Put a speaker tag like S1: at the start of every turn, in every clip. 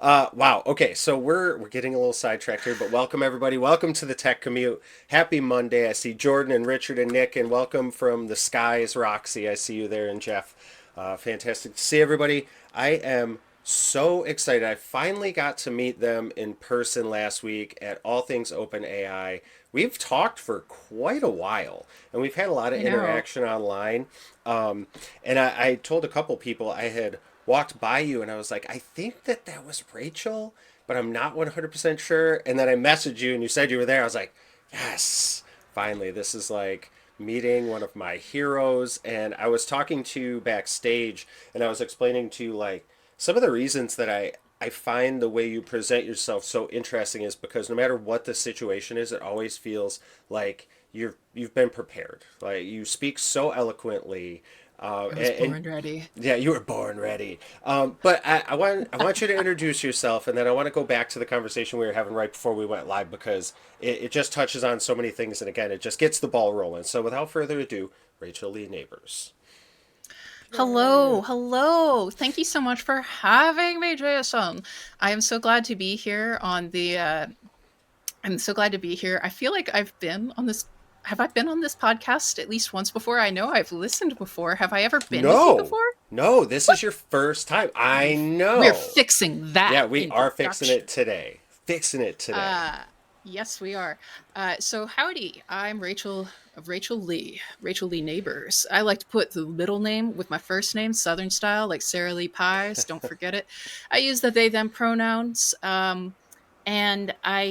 S1: Wow. Okay, so we're getting a little sidetracked here, but welcome everybody. Welcome to the Tech Commute. Happy Monday. I see Jordan and Richard and Nick, and welcome from the skies, Roxy. I see you there, and Jeff. Fantastic to see everybody. I am so excited. I finally got to meet them in person last week at All Things Open AI. We've talked for quite a while, and we've had a lot of
S2: I know.
S1: interaction online. Um, and I told a couple people I had walked by you and I was like, I think that was Rachel, but I'm not 100% sure. And then I messaged you and you said you were there. I was like, yes, finally, this is like meeting one of my heroes. And I was talking to you backstage and I was explaining to you like some of the reasons that I find the way you present yourself so interesting is because no matter what the situation is, it always feels like you've been prepared. Like you speak so eloquently,
S2: I was
S1: and
S2: born ready.
S1: yeah, you were born ready. But I want you to introduce yourself, and then I want to go back to the conversation we were having right before we went live because it just touches on so many things, and again, it just gets the ball rolling. So without further ado, Rachel Lee Nabors. Yeah.
S2: Hello, hello. Thank you so much for having me, Jason. I am so glad to be here on the I'm so glad to be here. I feel like I've been on this have I been on this podcast at least once before? I know I've listened before. Have I ever been with you
S1: No,
S2: before?
S1: no, this
S2: What?
S1: is your first time. I
S2: We're
S1: know.
S2: fixing that
S1: Yeah, we are fixing
S2: introduction.
S1: it today. Fixing it today.
S2: Uh, yes, we are. So howdy, I'm Rachel Lee Nabors. I like to put the middle name with my first name, Southern style, like Sarah Lee Pies. Don't forget it. I use the they them pronouns. And I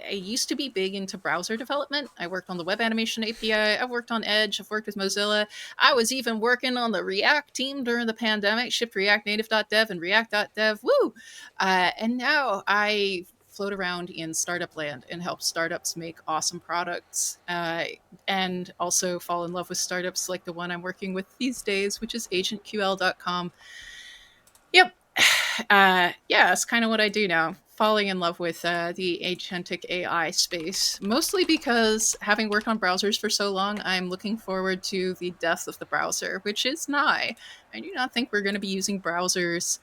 S2: used to be big into browser development. I worked on the web animation API. I've worked on Edge. I've worked with Mozilla. I was even working on the React team during the pandemic. Shipped React Native.dev and React.dev. Woo! And now I float around in startup land and help startups make awesome products, and also fall in love with startups like the one I'm working with these days, which is agentql.com. Yep. Yeah, that's kind of what I do now. Falling in love with the agentic AI space, mostly because having worked on browsers for so long, I'm looking forward to the death of the browser, which is nigh. I do not think we're going to be using browsers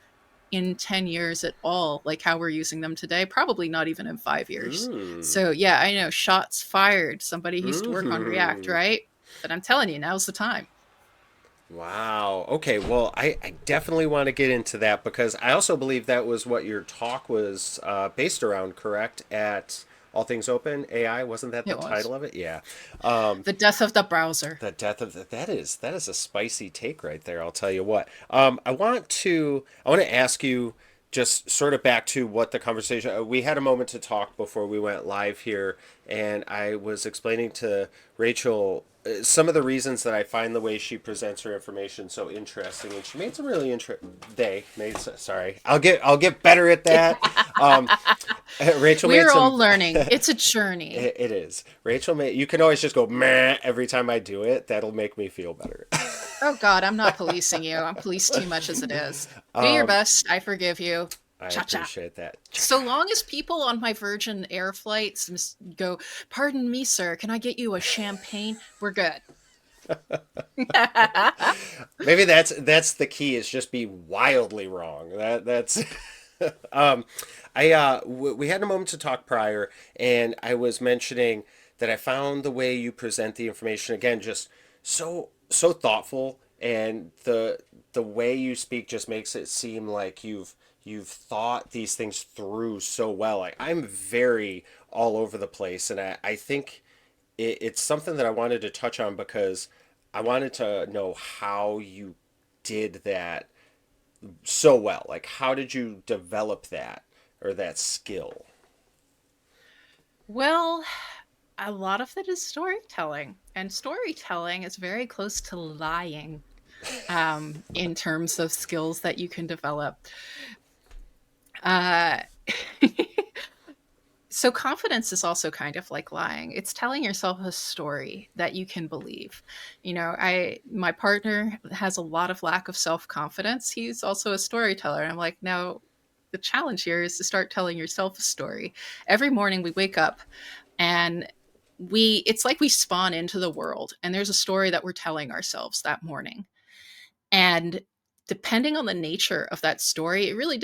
S2: in 10 years at all, like how we're using them today, probably not even in 5 years.
S1: Mmm.
S2: So, yeah, I know, shots fired. Somebody used to work on React,
S1: Mmm.
S2: right? But I'm telling you, now's the time.
S1: Wow. Okay. Well, I definitely want to get into that because I also believe that was what your talk was based around, correct? At All Things Open AI, wasn't that the
S2: It was.
S1: title of it? Yeah. Um,
S2: The death of the browser.
S1: the death of that is a spicy take right there. I'll tell you what. I want to ask you just sort of back to what the conversation we had a moment to talk before we went live here, and I was explaining to Rachel some of the reasons that I find the way she presents her information so interesting, and she made some really they made sorry I'll get better at that. Um, Rachel made
S2: We're
S1: some
S2: all learning. It's a journey.
S1: it is. Rachel may you can always just go meh every time I do it. That'll make me feel better.
S2: Oh, God, I'm not policing you. I'm policed too much as it is. Do your
S1: um,
S2: best. I forgive you.
S1: I
S2: Cha cha.
S1: appreciate that.
S2: So long as people on my Virgin Air flights go, pardon me, sir, can I get you a champagne? We're good.
S1: Maybe that's the key is just be wildly wrong. That's um we had a moment to talk prior and I was mentioning that I found the way you present the information again just so thoughtful and the way you speak just makes it seem like you've thought these things through so well. Like I'm very all over the place and I think it's something that I wanted to touch on because I wanted to know how you did that so well. Like, how did you develop that or that skill?
S2: Well, a lot of it is storytelling, and storytelling is very close to lying, in terms of skills that you can develop. Uh, So confidence is also kind of like lying. It's telling yourself a story that you can believe. I my partner has a lot of lack of self-confidence. He's also a storyteller. And I'm like, no, the challenge here is to start telling yourself a story. Every morning we wake up and we it's like we spawn into the world and there's a story that we're telling ourselves that morning. And depending on the nature of that story, it really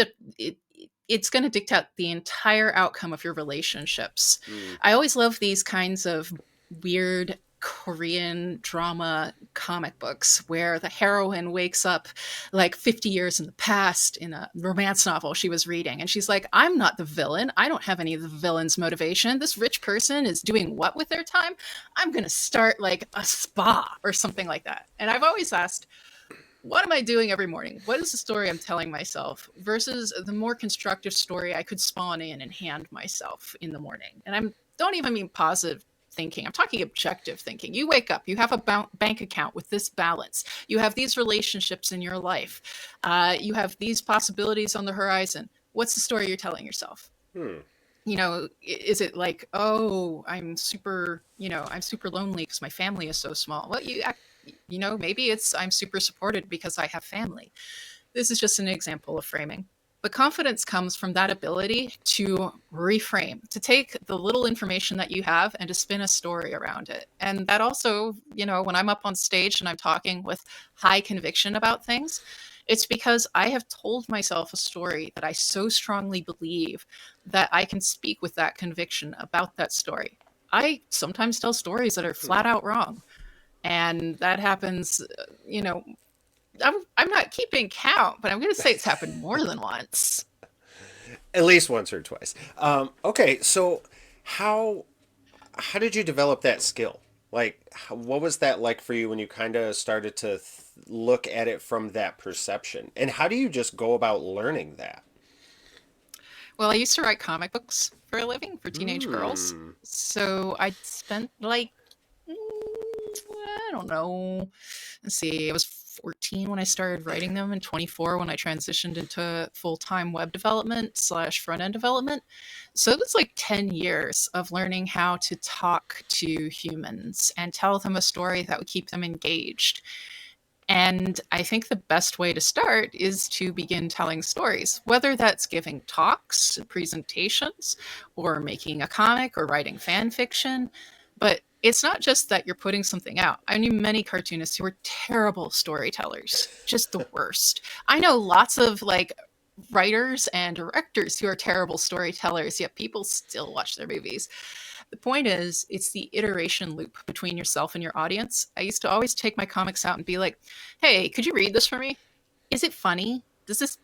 S2: it's going to dictate the entire outcome of your relationships.
S1: Mm.
S2: I always love these kinds of weird Korean drama comic books where the heroine wakes up like 50 years in the past in a romance novel she was reading. And she's like, I'm not the villain. I don't have any of the villain's motivation. This rich person is doing what with their time? I'm going to start like a spa or something like that. And I've always asked, what am I doing every morning? What is the story I'm telling myself versus the more constructive story I could spawn in and hand myself in the morning? And I don't even mean positive thinking. I'm talking objective thinking. You wake up, you have a bank account with this balance. You have these relationships in your life. You have these possibilities on the horizon. What's the story you're telling yourself?
S1: Hmm.
S2: Is it like, oh, I'm super lonely because my family is so small? Well, maybe it's I'm super supported because I have family. This is just an example of framing. But confidence comes from that ability to reframe, to take the little information that you have and to spin a story around it. And that also, when I'm up on stage and I'm talking with high conviction about things, it's because I have told myself a story that I so strongly believe that I can speak with that conviction about that story. I sometimes tell stories that are
S1: Hmm.
S2: flat out wrong. And that happens, I'm not keeping count, but I'm going to say it's happened more than once.
S1: At least once or twice. Okay, so how how did you develop that skill? Like, what was that like for you when you kind of started to look at it from that perception? And how do you just go about learning that?
S2: Well, I used to write comic books for a living for teenage girls.
S1: Hmm.
S2: So I spent like, I don't know. Let's see, I was 14 when I started writing them and 24 when I transitioned into full-time web development slash front end development. So it was like 10 years of learning how to talk to humans and tell them a story that would keep them engaged. And I think the best way to start is to begin telling stories, whether that's giving talks, presentations, or making a comic or writing fan fiction. But it's not just that you're putting something out. I knew many cartoonists who were terrible storytellers, just the worst. I know lots of like writers and directors who are terrible storytellers, yet people still watch their movies. The point is, it's the iteration loop between yourself and your audience. I used to always take my comics out and be like, "Hey, could you read this for me? Is it funny? Does this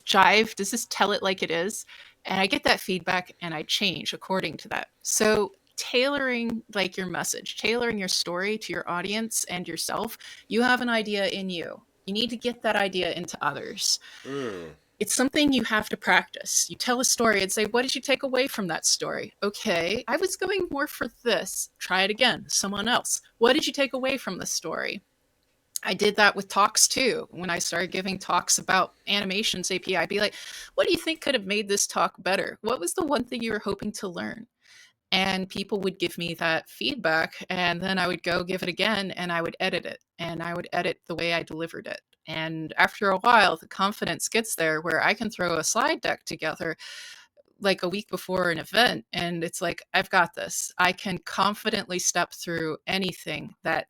S2: jive? Does this tell it like it is?" And I get that feedback and I change according to that. So tailoring like your message, tailoring your story to your audience and yourself, you have an idea in you. You need to get that idea into others.
S1: Hmm.
S2: It's something you have to practice. You tell a story and say, what did you take away from that story? Okay, I was going more for this. Try it again. Someone else. What did you take away from the story? I did that with talks too. When I started giving talks about animations API, I'd be like, what do you think could have made this talk better? What was the one thing you were hoping to learn? And people would give me that feedback, and then I would go give it again and I would edit it, and I would edit the way I delivered it. And after a while the confidence gets there where I can throw a slide deck together like a week before an event and it's like, I've got this. I can confidently step through anything that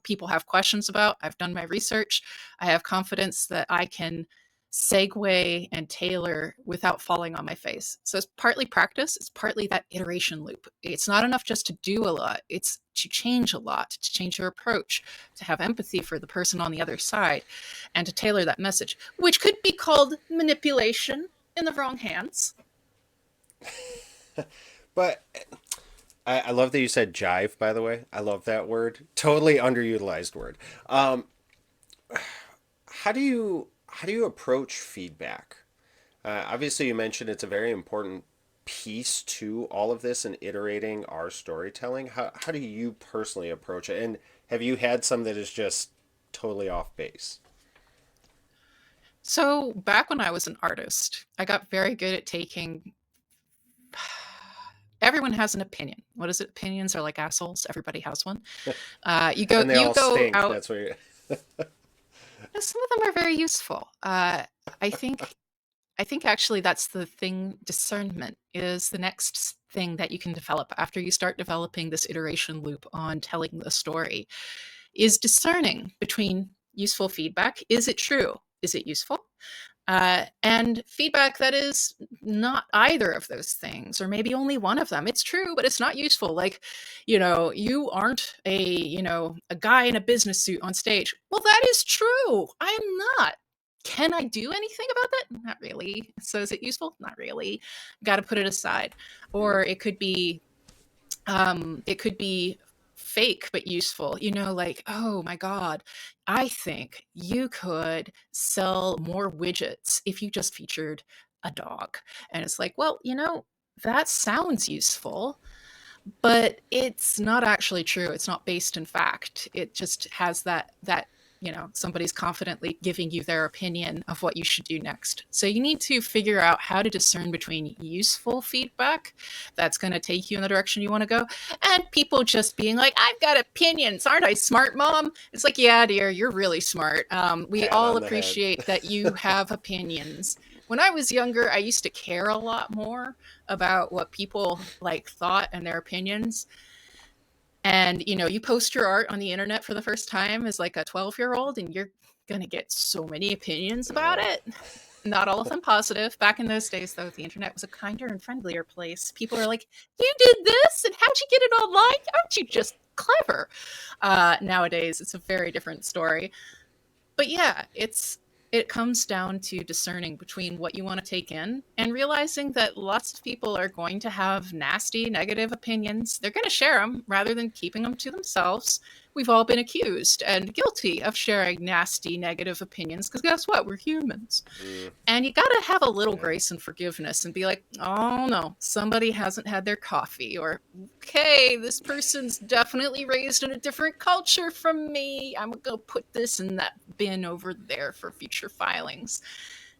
S2: people have questions about. I've done my research. I have confidence that I can segue and tailor without falling on my face. So it's partly practice, it's partly that iteration loop. It's not enough just to do a lot, it's to change a lot, to change your approach, to have empathy for the person on the other side, and to tailor that message, which could be called manipulation in the wrong hands.
S1: But I love that you said jive, by the way. I love that word. Totally underutilized word. Um, how do you approach feedback? Obviously, you mentioned it's a very important piece to all of this and iterating our storytelling. How do you personally approach it? And have you had some that is just totally off base?
S2: So, back when I was an artist, I got very good at taking. Everyone has an opinion. What is it? Opinions are like assholes. Everybody has one. You go,
S1: And they
S2: you
S1: all
S2: go
S1: stink.
S2: out.
S1: That's what you.
S2: Some of them are very useful. I think. I think actually that's the thing. Discernment is the next thing that you can develop after you start developing this iteration loop on telling the story. Is discerning between useful feedback. Is it true? Is it useful? And feedback that is not either of those things, or maybe only one of them. It's true, but it's not useful. Like, you aren't a guy in a business suit on stage. Well, that is true. I am not. Can I do anything about that? Not really. So is it useful? Not really. Got to put it aside.
S1: Mm,
S2: Or it could be fake but useful, like, oh my god, I think you could sell more widgets if you just featured a dog. And it's like, well, that sounds useful, but it's not actually true. It's not based in fact. It just has that somebody's confidently giving you their opinion of what you should do next. So you need to figure out how to discern between useful feedback that's going to take you in the direction you want to go, and people just being like, I've got opinions, aren't I smart, mom? It's like, yeah, dear, you're really smart. We
S1: pat
S2: all
S1: on the head.
S2: appreciate that you have opinions. When I was younger, I used to care a lot more about what people like thought and their opinions. And you post your art on the internet for the first time as like a 12-year-old, and you're going to get so many opinions about
S1: Oh,
S2: it. Not all of them positive. Back in those days, though, the internet was a kinder and friendlier place. People are like, you did this, and how'd you get it online? Aren't you just clever? Nowadays, it's a very different story. But yeah, it comes down to discerning between what you want to take in and realizing that lots of people are going to have nasty negative opinions. They're going to share them rather than keeping them to themselves. We've all been accused and guilty of sharing nasty negative opinions because guess what, we're humans.
S1: mm,
S2: And you got to have a little
S1: yeah.
S2: grace and forgiveness and be like, oh no, somebody hasn't had their coffee. Or, okay, this person's definitely raised in a different culture from me. I'm going to put this in that bin over there for future filings.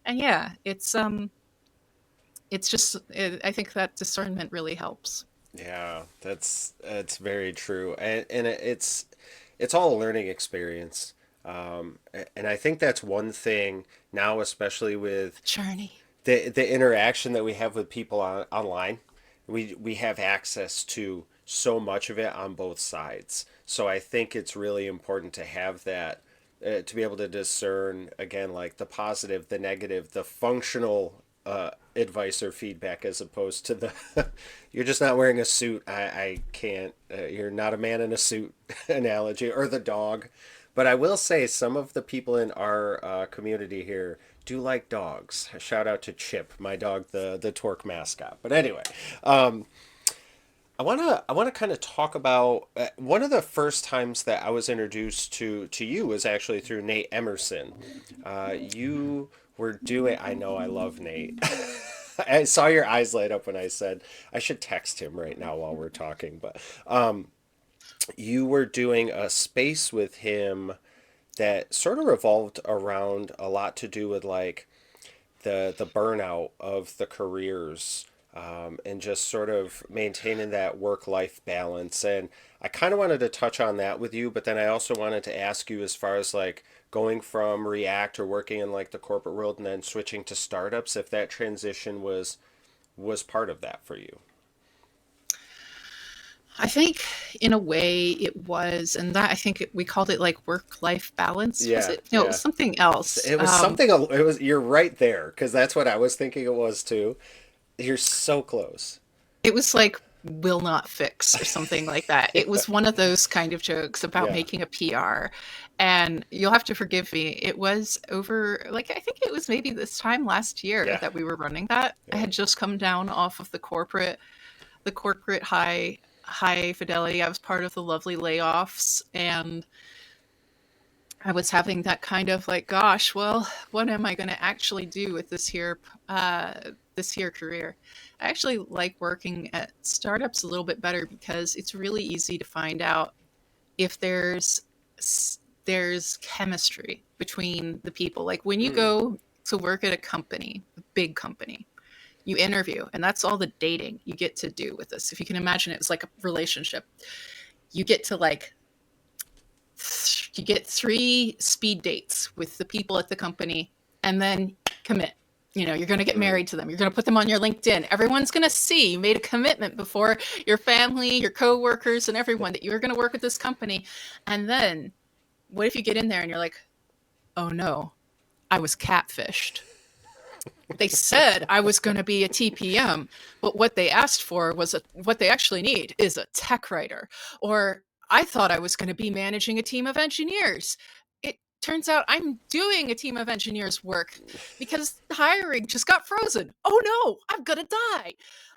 S2: And yeah, it's just, I think that discernment really helps.
S1: Yeah, that's very true, and it's all a learning experience, and I think that's one thing now, especially with
S2: Journey.
S1: the interaction that we have with people online. We have access to so much of it on both sides. So I think it's really important to have that, to be able to discern again, like the positive, the negative, the functional advice or feedback, as opposed to the you're just not wearing a suit. I can't. You're not a man in a suit analogy, or the dog. But I will say some of the people in our community here do like dogs. Shout out to Chip, my dog, the Torque mascot. But anyway, um, I wanna kind of talk about one of the first times that I was introduced to you was actually through Nate Emerson. You were doing. I know I love Nate. I saw your eyes light up when I said I should text him right now while we're talking. But you were doing a space with him that sort of revolved around a lot to do with like the burnout of the careers, and just sort of maintaining that work life balance. And I kind of wanted to touch on that with you, but then I also wanted to ask you as far as like going from React or working in like the corporate world and then switching to startups, if that transition was part of that for you.
S2: I think in a way it was, and that I think we called it like work life balance. Was
S1: Yeah,
S2: it? No, it
S1: yeah.
S2: was something else.
S1: It was something. It was. You're right there because that's what I was thinking it was too. You're so close.
S2: It was like will not fix or something like that. It was one of those kind of jokes about
S1: Yeah,
S2: making a PR. And you'll have to forgive me. It was over, like, I think it was maybe this time last year
S1: yeah,
S2: that we were running that. I
S1: yeah.
S2: had just come down off of the corporate high fidelity. I was part of the lovely layoffs, and I was having that kind of like, gosh, well, what am I going to actually do with this here career? I actually like working at startups a little bit better because it's really easy to find out if there's chemistry between the people. Like when you
S1: Mm,
S2: go to work at a company, a big company, you interview, and that's all the dating you get to do with this. If you can imagine it, it's like a relationship. You get to like you get 3 speed dates with the people at the company, and then commit. You're going to get
S1: mm.
S2: married to them. You're going to put them on your LinkedIn. Everyone's going to see you made a commitment before your family, your coworkers, and everyone that you were going to work with this company. And then what if you get in there and you're like, oh no, I was catfished? They said I was going to be a TPM, but what they asked for was what they actually need is a tech writer. Or I thought I was going to be managing a team of engineers. It turns out I'm doing a team of engineers work because hiring just got frozen. Oh no, I'm going to die.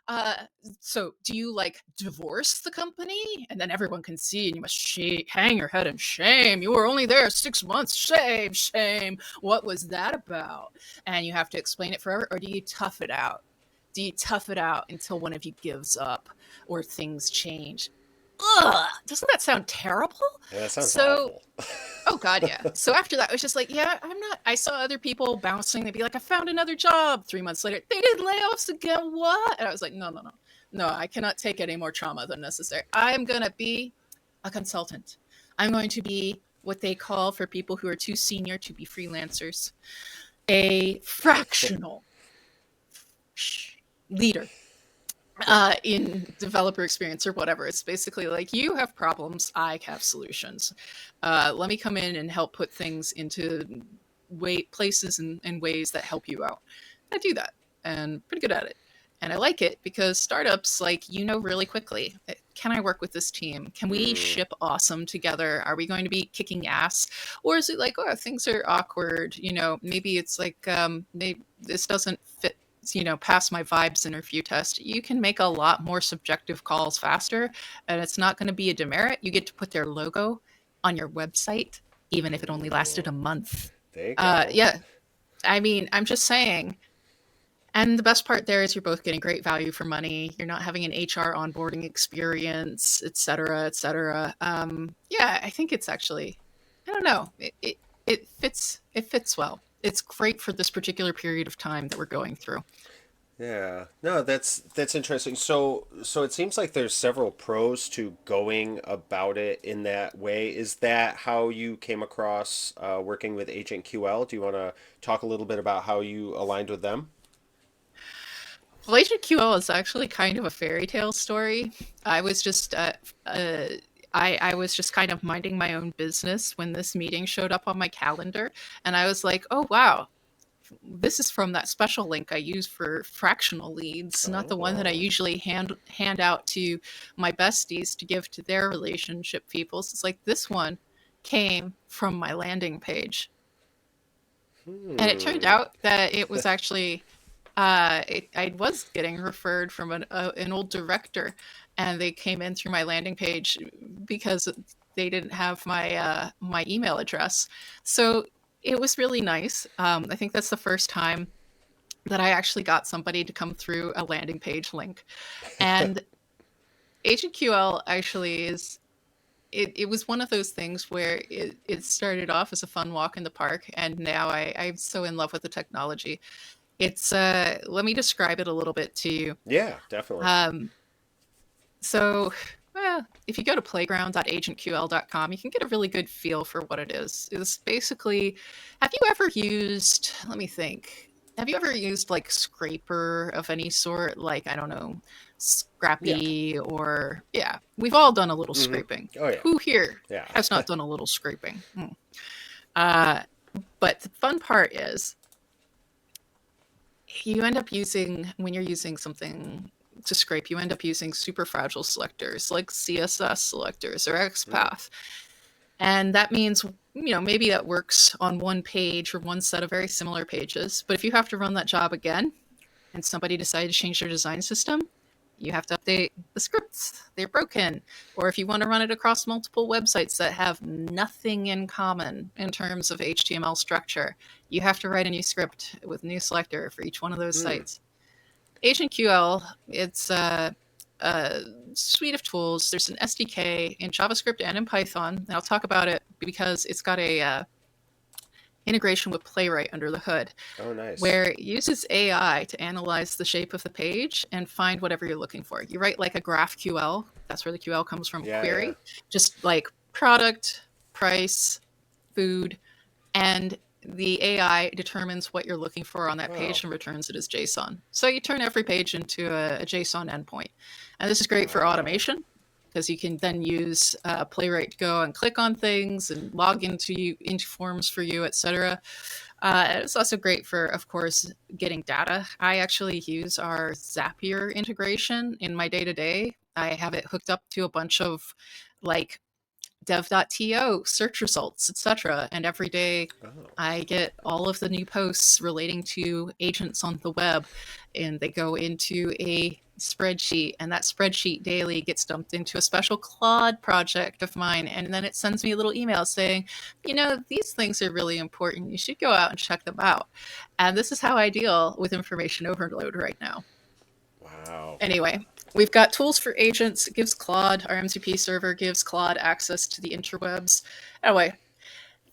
S2: Uh, so do you like divorce the company and then everyone can see and you must hang your head in shame? You were only there 6 months. Shame, shame. What was that about? And you have to explain it forever, or do you tough it out? Do you tough it out until one of you gives up or things change? Ugh, doesn't that sound terrible?
S1: Yeah, that sounds
S2: So,
S1: awful.
S2: oh God, yeah. So after that, I was just like, yeah, I'm not. I saw other people bouncing. They'd be like, I found another job. 3 months later, they did layoffs again. What? And I was like, no, no, no, no. I cannot take any more trauma than necessary. I am gonna be a consultant. I'm going to be what they call for people who are too senior to be freelancers, a fractional leader in developer experience or whatever. It's basically like you have problems, I have solutions. Let me come in and help put things into places and ways that help you out. I do that and pretty good at it. And I like it because startups, like, really quickly, can I work with this team? Can we
S1: Mm,
S2: ship awesome together? Are we going to be kicking ass? Or is it like, oh, things are awkward? Maybe it's like, maybe this doesn't fit, pass my vibes interview test. You can make a lot more subjective calls faster, and it's not going to be a demerit. You get to put their logo on your website, even if it only lasted
S1: ooh,
S2: a month.
S1: there you go.
S2: Yeah, I mean, I'm just saying. And the best part there is you're both getting great value for money. You're not having an HR onboarding experience, et cetera, et cetera. Yeah, I think it's actually, I don't know, it fits. It fits well. It's great for this particular period of time that we're going through.
S1: Yeah. No, that's interesting. So it seems like there's several pros to going about it in that way. Is that how you came across working with Agent QL? Do you want to talk a little bit about how you aligned with them?
S2: Relation QL is actually kind of a fairy tale story. I was just uh, I was just kind of minding my own business when this meeting showed up on my calendar, and I was like, "Oh wow, this is from that special link I use for fractional leads, not the one that I
S1: Oh.
S2: usually hand out to my besties to give to their relationship people." So it's like this one came from my landing page, and it turned
S1: Hmm.
S2: out that it was actually I was getting referred from an old director, and they came in through my landing page because they didn't have my email address. So it was really nice. I think that's the first time that I actually got somebody to come through a landing page link. And HQL actually is. It was one of those things where it started off as a fun walk in the park, and now I'm so in love with the technology. Let me describe it a little bit to you.
S1: Yeah, definitely.
S2: Um, so, well, if you go to playground.agentql.com, you can get a really good feel for what it is. It's basically, have you ever used, let me think, have you ever used like scraper of any sort? Like, I don't know,
S1: Yeah.
S2: Scrappy or, yeah, we've all done a little
S1: Mm-hmm.
S2: scraping.
S1: Oh yeah.
S2: Who here
S1: Yeah.
S2: has not done a little scraping? Uh, but the fun part is you end up using when you're using something to scrape, you end up using super fragile selectors like CSS selectors or
S1: Mm.
S2: XPath. And that means, maybe that works on one page or one set of very similar pages. But if you have to run that job again and somebody decided to change their design system, you have to update the scripts. They're broken. Or if you want to run it across multiple websites that have nothing in common in terms of HTML structure, you have to write a new script with a new selector for each one of those
S1: Mm.
S2: sites. Agent QL, it's a suite of tools. There's an SDK in JavaScript and in Python. And I'll talk about it because it's got a integration with Playwright under the hood,
S1: Oh, nice.
S2: where it uses AI to analyze the shape of the page and find whatever you're looking for. You write like a GraphQL, that's where the QL comes from,
S1: Yeah, yeah.
S2: query, just like product, price, food, and the AI determines what you're looking for on that
S1: Oh.
S2: page and returns it as JSON. So you turn every page into a JSON endpoint. And this is great for
S1: Ah.
S2: automation. because you can then use Playwright to go and click on things and log into forms for you, etc. It's also great for, of course, getting data. I actually use our Zapier integration in my day to day. I have it hooked up to a bunch of like dev.to search results, etc. And every day
S1: Oh,
S2: I get all of the new posts relating to agents on the web, and they go into a spreadsheet, and that spreadsheet daily gets dumped into a special Claude project of mine, and then it sends me a little email saying, these things are really important, you should go out and check them out. And this is how I deal with information overload right now.
S1: wow.
S2: Anyway, we've got tools for agents. It gives Claude, our MCP server gives Claude access to the interwebs. Anyway,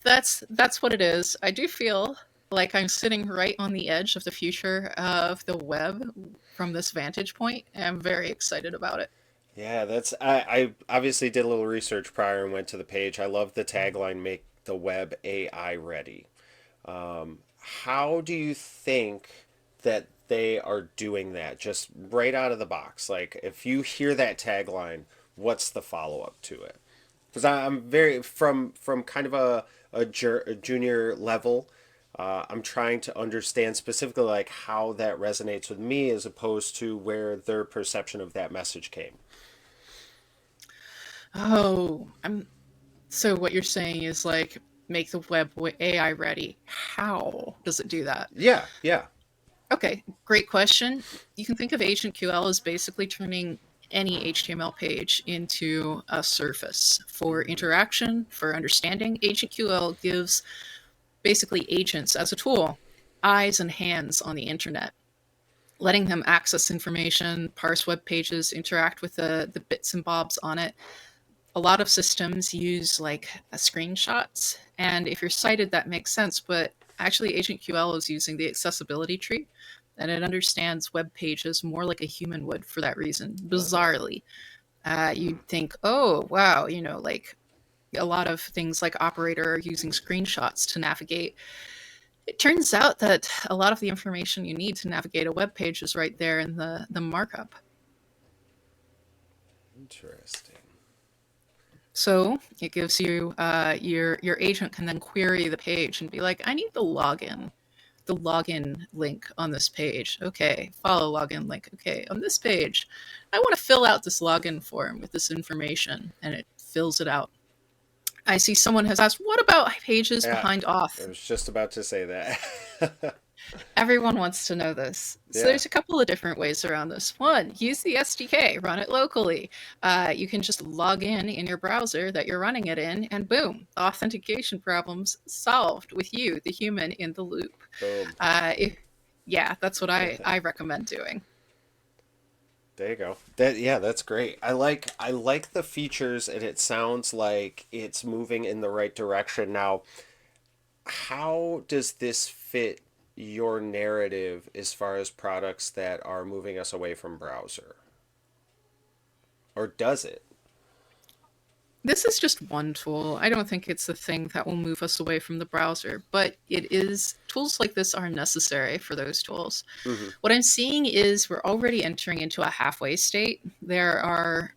S2: that's what it is. I do feel like I'm sitting right on the edge of the future of the web from this vantage point, and I'm very excited about it.
S1: Yeah, I obviously did a little research prior and went to the page. I love the tagline, make the web AI ready. How do you think that they are doing that just right out of the box? Like, if you hear that tagline, what's the follow up to it? Because I'm very from kind of a junior level. I'm trying to understand specifically like how that resonates with me as opposed to where their perception of that message came.
S2: Oh, I'm so what you're saying is like make the web AI ready. How does it do that?
S1: Yeah, yeah.
S2: Okay, great question. You can think of AgentQL as basically turning any HTML page into a surface for interaction, for understanding. AgentQL gives basically agents as a tool eyes and hands on the internet, letting them access information, parse web pages, interact with the bits and bobs on it. A lot of systems use like screenshots, and if you're cited, that makes sense. But actually, AgentQL is using the accessibility tree, and it understands web pages more like a human would for that reason.
S1: Oh,
S2: Bizarrely, you'd think, oh wow, like a lot of things like Operator are using screenshots to navigate. It turns out that a lot of the information you need to navigate a web page is right there in the markup.
S1: interesting.
S2: So it gives you your agent can then query the page and be like, I need the login link on this page. Okay, follow login link. Okay, on this page, I want to fill out this login form with this information, and it fills it out. I see someone has asked, what about pages
S1: Yeah,
S2: behind
S1: I
S2: auth?
S1: was just about to say that.
S2: Everyone wants to know this. So
S1: Yeah.
S2: there's a couple of different ways around this. One, use the SDK, run it locally. You can just log in your browser that you're running it in, and boom, authentication problems solved with you, the human, in the loop.
S1: Boom.
S2: If, yeah, that's what I recommend doing.
S1: There you go. That yeah, that's great. I like the features and it sounds like it's moving in the right direction. Now, how does this fit your narrative as far as products that are moving us away from browser? Or does it?
S2: This is just one tool. I don't think it's the thing that will move us away from the browser, but it is tools like this are necessary for those tools.
S1: Hmm.
S2: What I'm seeing is we're already entering into a halfway state. There are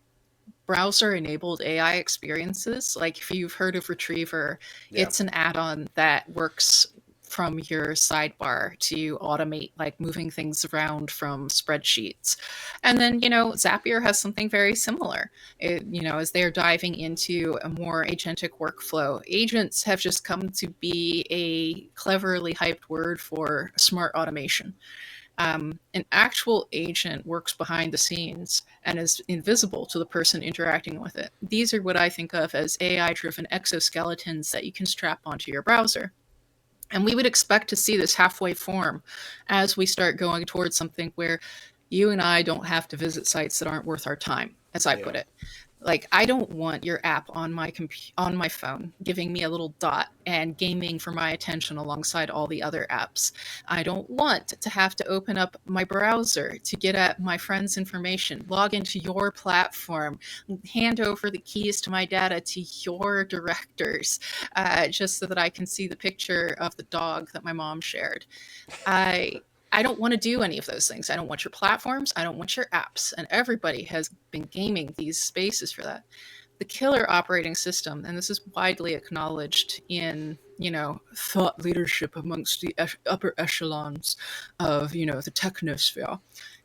S2: browser enabled AI experiences. Like if you've heard of Retriever,
S1: Yeah.
S2: it's an add on that works from your sidebar to automate like moving things around from spreadsheets. And then, Zapier has something very similar. As they're diving into a more agentic workflow, agents have just come to be a cleverly hyped word for smart automation. An actual agent works behind the scenes and is invisible to the person interacting with it. These are what I think of as AI driven exoskeletons that you can strap onto your browser. And we would expect to see this halfway form as we start going towards something where you and I don't have to visit sites that aren't worth our time, as I
S1: Yeah.
S2: put it. Like I don't want your app on on my phone giving me a little dot and gaming for my attention alongside all the other apps. I don't want to have to open up my browser to get at my friend's information, log into your platform, hand over the keys to my data to your directors, just so that I can see the picture of the dog that my mom shared. I I don't want to do any of those things. I don't want your platforms. I don't want your apps. And everybody has been gaming these spaces for that. The killer operating system, and this is widely acknowledged in, thought leadership amongst the upper echelons of, the technosphere,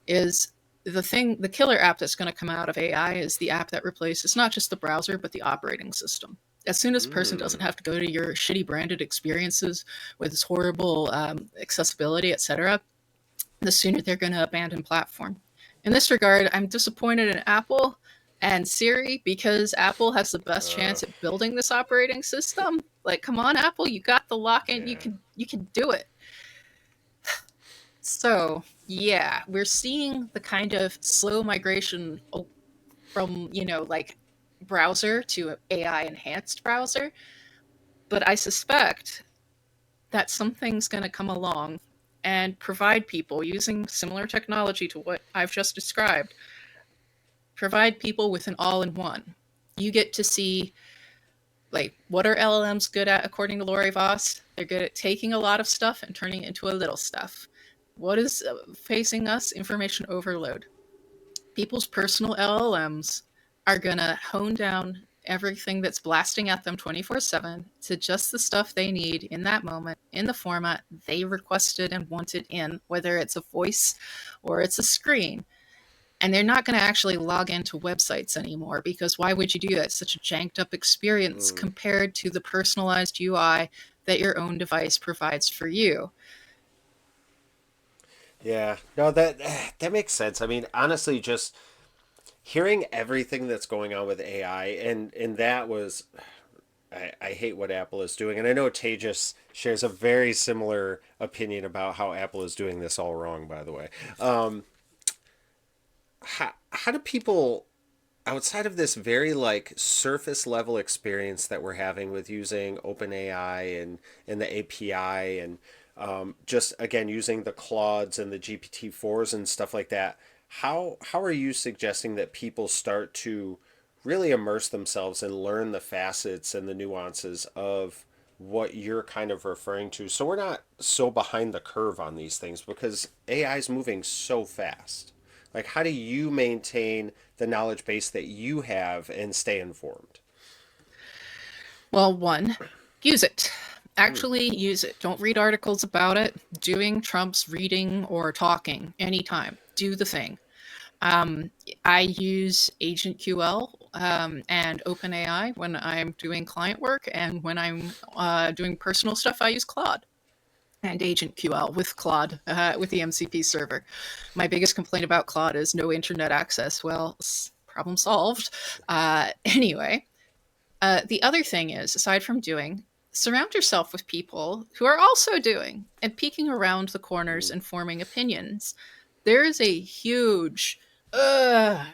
S2: is the killer app that's going to come out of AI is the app that replaces not just the browser, but the operating system. As soon as a person doesn't
S1: Mm,
S2: have to go to your shitty branded experiences with its horrible accessibility, etc., the sooner they're going to abandon platform. In this regard, I'm disappointed in Apple and Siri because Apple has the best
S1: uh,
S2: chance at building this operating system. Like, come on, Apple, you got the lock in. You
S1: yeah.
S2: can you can do it. So yeah, we're seeing the kind of slow migration from like browser to AI enhanced browser. But I suspect that something's going to come along and provide people using similar technology to what I've just described, provide people with an all in one. You get to see, like, what are LLMs good at, according to Lori Voss? They're good at taking a lot of stuff and turning it into a little stuff. What is facing us? Information overload. People's personal LLMs are going to hone down everything that's blasting at them 24/7 to just the stuff they need in that moment, in the format they requested and wanted in, whether it's a voice or it's a screen. And they're not going to actually log into websites anymore because why would you do that? It's such a janked up experience
S1: Mm,
S2: compared to the personalized UI that your own device provides for you.
S1: yeah. No, that makes sense. I mean, honestly, just hearing everything that's going on with AI, and that was, I hate what Apple is doing, and I know Tejas shares a very similar opinion about how Apple is doing this all wrong. By the way, how do people outside of this very like surface level experience that we're having with using OpenAI and the API and just again using the Claudes and the GPT-4s and stuff like that, how are you suggesting that people start to really immerse themselves and learn the facets and the nuances of what you're kind of referring to so we're not so behind the curve on these things because AI is moving so fast? Like, how do you maintain the knowledge base that you have and stay informed?
S2: Well, one, use it.
S1: Mm,
S2: Actually use it. Don't read articles about it. Doing Trump's reading or talking anytime. Do the thing. Um, I use Agent QL and OpenAI when I'm doing client work, and when I'm doing personal stuff, I use Claude and Agent QL with Claude with the MCP server. My biggest complaint about Claude is no internet access. Well, problem solved. Anyway, the other thing is, aside from doing, surround yourself with people who are also doing and peeking around the corners
S1: mm,
S2: and forming opinions. There is a huge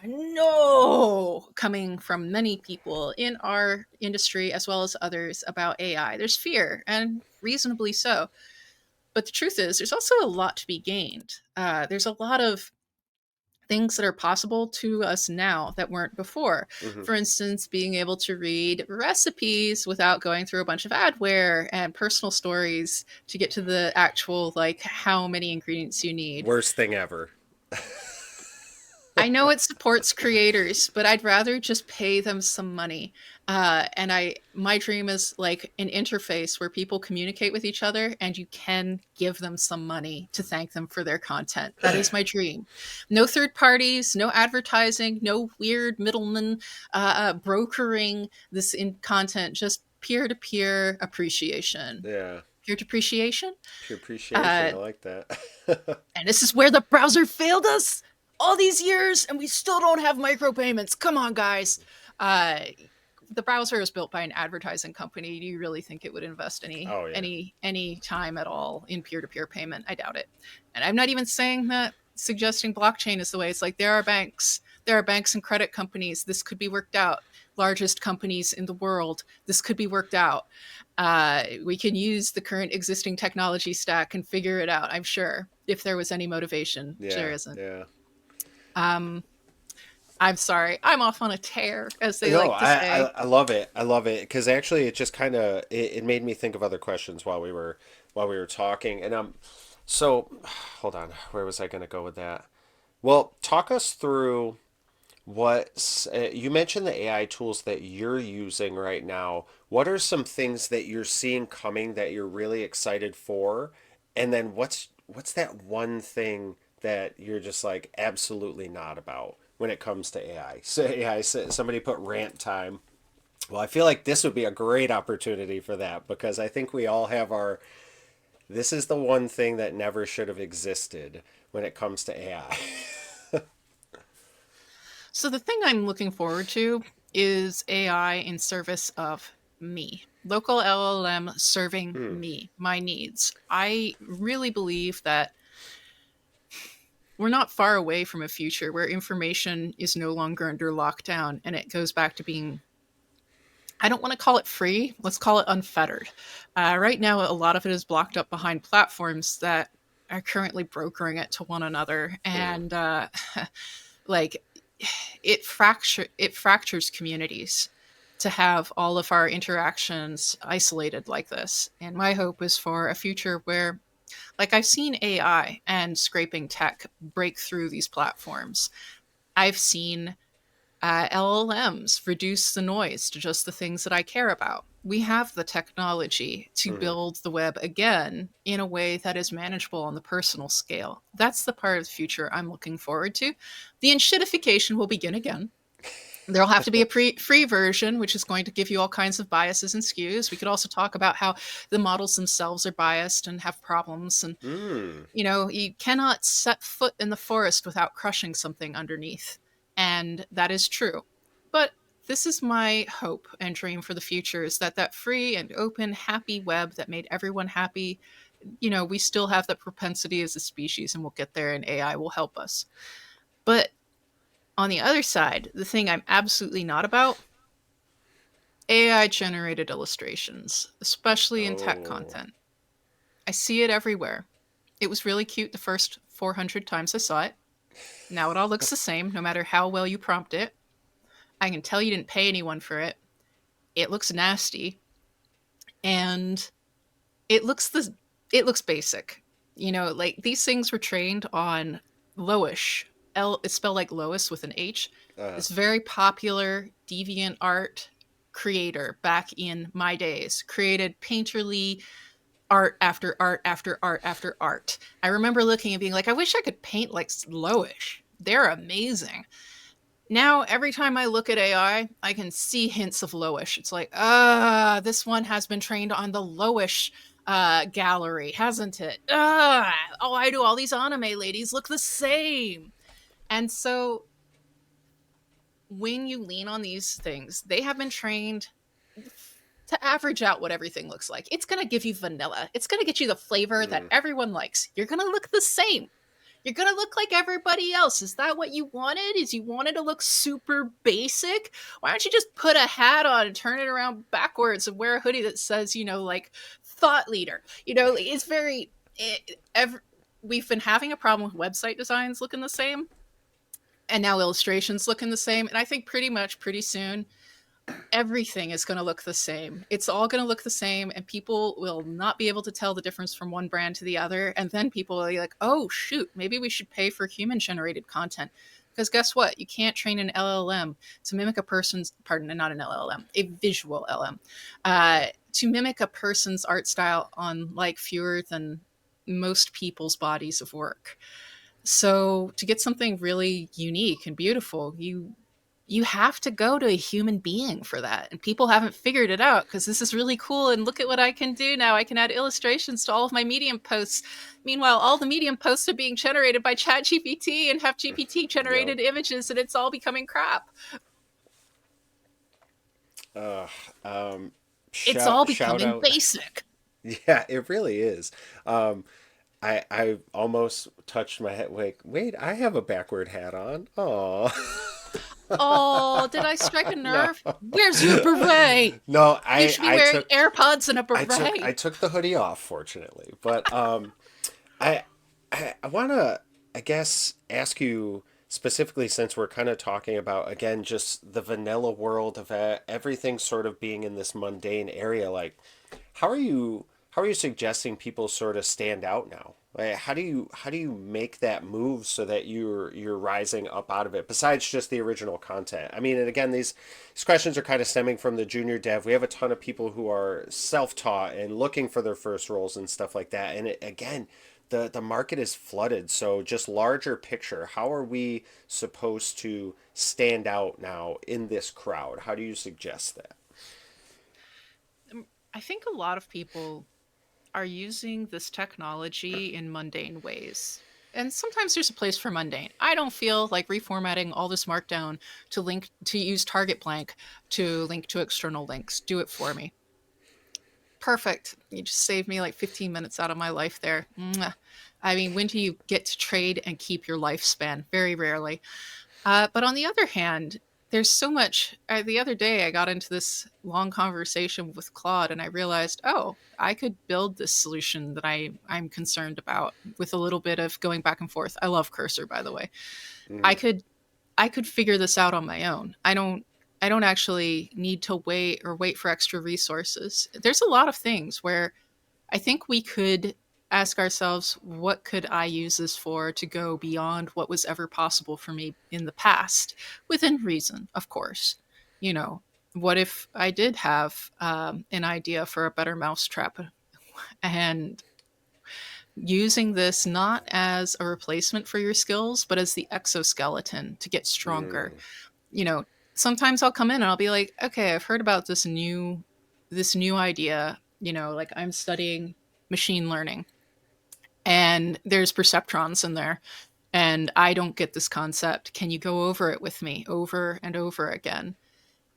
S2: no coming from many people in our industry as well as others about AI. There's fear, and reasonably so. But the truth is, there's also a lot to be gained. There's a lot of things that are possible to us now that weren't before.
S1: hmm.
S2: For instance, being able to read recipes without going through a bunch of adware and personal stories to get to the actual, like, how many ingredients you need.
S1: Worst thing ever.
S2: I know it supports creators, but I'd rather just pay them some money. And my dream is like an interface where people communicate with each other, and you can give them some money to thank them for their content. That is my dream. No third parties, no advertising, no weird middlemen brokering this in content. Just peer to peer appreciation.
S1: Yeah.
S2: Peer to appreciation.
S1: Pure appreciation.
S2: Uh,
S1: I like that.
S2: and this is where the browser failed us all these years, and we still don't have micropayments. Come on, guys. Uh, the browser is built by an advertising company. Do you really think it would invest
S1: Oh, yeah.
S2: any time at all in peer to peer payment? I doubt it. And I'm not even saying that suggesting blockchain is the way. It's like there are banks and credit companies. This could be worked out. Largest companies in the world. This could be worked out. We can use the current existing technology stack and figure it out. I'm sure if there was any motivation, there
S1: Yeah.
S2: isn't.
S1: Yeah.
S2: Um, I'm sorry, I'm off on a tear, as they
S1: No,
S2: like to say.
S1: I love it. I love it because actually it just kind of it made me think of other questions while we were talking, and So, hold on. Where was I going to go with that? Well, talk us through what you mentioned the AI tools that you're using right now. What are some things that you're seeing coming that you're really excited for? And then what's that one thing that you're just like absolutely not about when it comes to AI? So AI, somebody put rant time. Well, I feel like this would be a great opportunity for that because I think we all have our this is the one thing that never should have existed when it comes to AI.
S2: So the thing I'm looking forward to is AI in service of me. Local LLM serving
S1: Hmm.
S2: me, my needs. I really believe that we're not far away from a future where information is no longer under lockdown and it goes back to being, I don't want to call it free, let's call it unfettered. Right now, a lot of it is blocked up behind platforms that are currently brokering it to one another.
S1: Hmm.
S2: And like it fractures communities to have all of our interactions isolated like this. And my hope is for a future where, like, I've seen AI and scraping tech break through these platforms. I've seen LLMs reduce the noise to just the things that I care about. We have the technology to
S1: Hmm.
S2: build the web again in a way that is manageable on the personal scale. That's the part of the future I'm looking forward to. The enshittification will begin again. There'll have to be a free version, which is going to give you all kinds of biases and skews. We could also talk about how the models themselves are biased and have problems. And,
S1: Hmm.
S2: you cannot set foot in the forest without crushing something underneath. And that is true. But this is my hope and dream for the future is that that free and open, happy web that made everyone happy, we still have that propensity as a species and we'll get there and AI will help us. But on the other side, the thing I'm absolutely not about, AI generated illustrations, especially in tech
S1: Oh.
S2: content. I see it everywhere. It was really cute the first 400 times I saw it. Now it all looks the same, no matter how well you prompt it. I can tell you didn't pay anyone for it. It looks nasty, and it looks it looks basic. Like these things were trained on Loish. It's spelled like Lois with an H.
S1: Uh,
S2: This very popular deviant art creator back in my days created painterly art after art after art after art. I remember looking and being like, I wish I could paint like Loish. They're amazing. Now, every time I look at I can see hints of Lowish. It's like, this one has been trained on the Lowish gallery, hasn't it? Oh, I do. All these anime ladies look the same. And so when you lean on these things, they have been trained to average out what everything looks like. It's going to give you vanilla, it's going to get you the flavor that
S1: mm.
S2: everyone likes. You're going to look the same. You're gonna look like everybody else. Is that what you wanted? Is you wanted to look super basic? Why don't you just put a hat on and turn it around backwards and wear a hoodie that says, like thought leader? It's very. We've been having a problem with website designs looking the same, and now illustrations looking the same. And I think pretty much pretty soon everything is going to look the same. It's all going to look the same, and people will not be able to tell the difference from one brand to the other. And then people will be like, oh, shoot, maybe we should pay for human generated content. Because guess what? You can't train an LLM to mimic a person's, pardon, not an LLM, a visual LM,
S1: Uh,
S2: to mimic a person's art style on like fewer than most people's bodies of work. So to get something really unique and beautiful, you have to go to a human being for that. And people haven't figured it out because this is really cool. And look at what I can do now. I can add illustrations to all of my Medium posts. Meanwhile, all the Medium posts are being generated by ChatGPT and have GPT
S1: yep.
S2: generated images, and it's all becoming crap.
S1: Uh, um,
S2: It's all
S1: shout
S2: becoming
S1: out.
S2: basic.
S1: Yeah, it really is. Um, I almost touched my head. Wait, I have a backward hat on. Oh.
S2: Oh, did I strike a
S1: No.
S2: nerve? Where's your beret?
S1: No,
S2: You should be
S1: I
S2: wearing
S1: took
S2: AirPods and a
S1: I
S2: beret.
S1: took the hoodie off fortunately. But I I want to I guess ask you specifically since we're kind of talking about again just the vanilla world of everything sort of being in this mundane area like how are you suggesting people sort of stand out now? Like, how do you make that move so that you're rising up out of it besides just the original content? I mean, and again, these questions are kind of stemming from the junior dev. We have a ton of people who are self-taught and looking for their first roles and stuff like that. And again, the market is flooded. So just larger picture, how are we supposed to stand out now in this crowd? How do you suggest that?
S2: I think a lot of people are using this technology in mundane ways. And sometimes there's a place for mundane. I don't feel like reformatting all this markdown to link to use target blank to link to external links. Do it for me. Perfect. You just saved me like 15 minutes out of my life there. Mwah. I mean, when do you get to trade and keep your lifespan? Very rarely. But on the other hand, there's so much. The other day, I got into this long conversation with Claude, and I realized, oh, I could build this solution that I'm concerned about with a little bit of going back and forth. I love Cursor, by the way. I
S1: Mm-hmm.
S2: could I could figure this out on my own. I don't actually need to wait for extra resources. There's a lot of things where I think we could ask ourselves, what could I use this for to go beyond what was ever possible for me in the past, within reason, of course. You know, what if I did have an idea for a better mousetrap and using this not as a replacement for your skills, but as the exoskeleton to get stronger?
S1: Mm.
S2: You know, sometimes I'll come in and I'll be like, okay, I've heard about this new idea. Like I'm studying machine learning and there's perceptrons in there and I don't get this concept. Can you go over it with me over and over again?